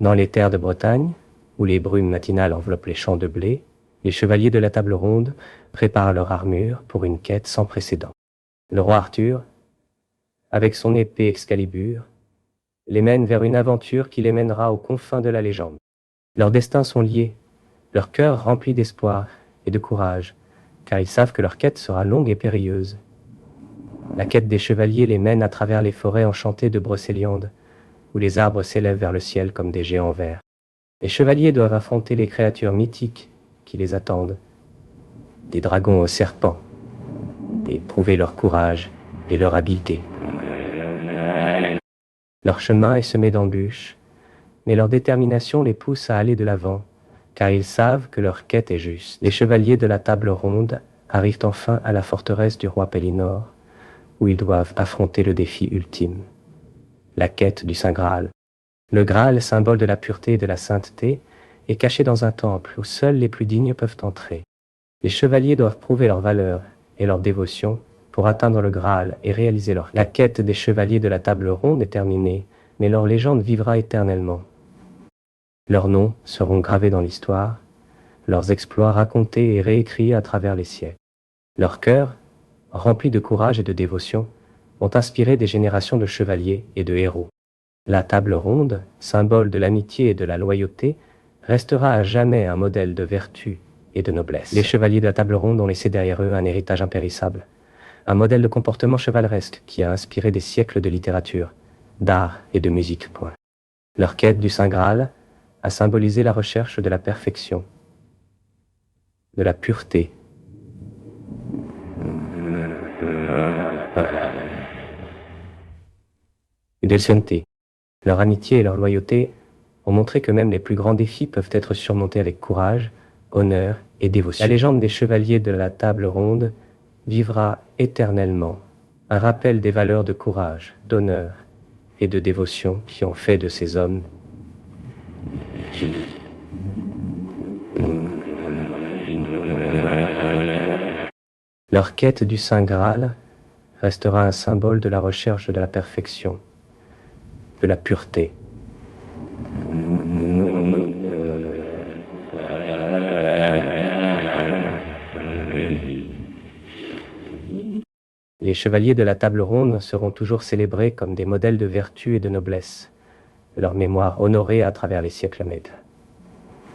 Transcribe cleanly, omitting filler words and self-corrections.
Dans les terres de Bretagne, où les brumes matinales enveloppent les champs de blé, les chevaliers de la table ronde préparent leur armure pour une quête sans précédent. Le roi Arthur, avec son épée Excalibur, les mène vers une aventure qui les mènera aux confins de la légende. Leurs destins sont liés, leur cœur rempli d'espoir et de courage, car ils savent que leur quête sera longue et périlleuse. La quête des chevaliers les mène à travers les forêts enchantées de Brocéliande, où les arbres s'élèvent vers le ciel comme des géants verts. Les chevaliers doivent affronter les créatures mythiques qui les attendent, des dragons aux serpents, et prouver leur courage et leur habileté. Leur chemin est semé d'embûches, mais leur détermination les pousse à aller de l'avant, car ils savent que leur quête est juste. Les chevaliers de la table ronde arrivent enfin à la forteresse du roi Pellinore, où ils doivent affronter le défi ultime, la quête du Saint Graal. Le Graal, symbole de la pureté et de la sainteté, est caché dans un temple où seuls les plus dignes peuvent entrer. Les chevaliers doivent prouver leur valeur et leur dévotion pour atteindre le Graal et réaliser leur quête. La quête des chevaliers de la table ronde est terminée, mais leur légende vivra éternellement. Leurs noms seront gravés dans l'histoire, leurs exploits racontés et réécrits à travers les siècles. Leurs cœurs, remplis de courage et de dévotion, ont inspiré des générations de chevaliers et de héros. La table ronde, symbole de l'amitié et de la loyauté, restera à jamais un modèle de vertu et de noblesse. Les chevaliers de la table ronde ont laissé derrière eux un héritage impérissable, un modèle de comportement chevaleresque qui a inspiré des siècles de littérature, d'art et de musique. Leur quête du Saint Graal a symbolisé la recherche de la perfection, de la pureté, et de la sainteté. Leur amitié et leur loyauté ont montré que même les plus grands défis peuvent être surmontés avec courage, honneur et dévotion. La légende des chevaliers de la table ronde vivra éternellement, un rappel des valeurs de courage, d'honneur et de dévotion qui ont fait de ces hommes Leur quête du Saint Graal restera un symbole de la recherche de la perfection, de la pureté. Les chevaliers de la table ronde seront toujours célébrés comme des modèles de vertu et de noblesse, leur mémoire honorée à travers les siècles.